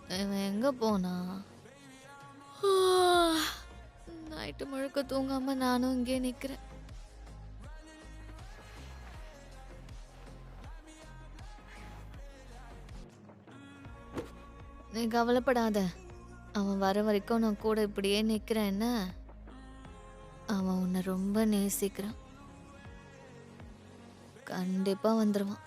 இவன் எங்க போனா? நைட்டு முழுக்க தூங்காம நானும் இங்கே நிக்கிறேன். நீ கவலைப்படாத. அவன் வர வரைக்கும் நான் கூட இப்படியே நிக்கிறேன் என்ன? அவன் உன்னை ரொம்ப நேசிக்கிறான். கண்டிப்பா வந்துருவான்.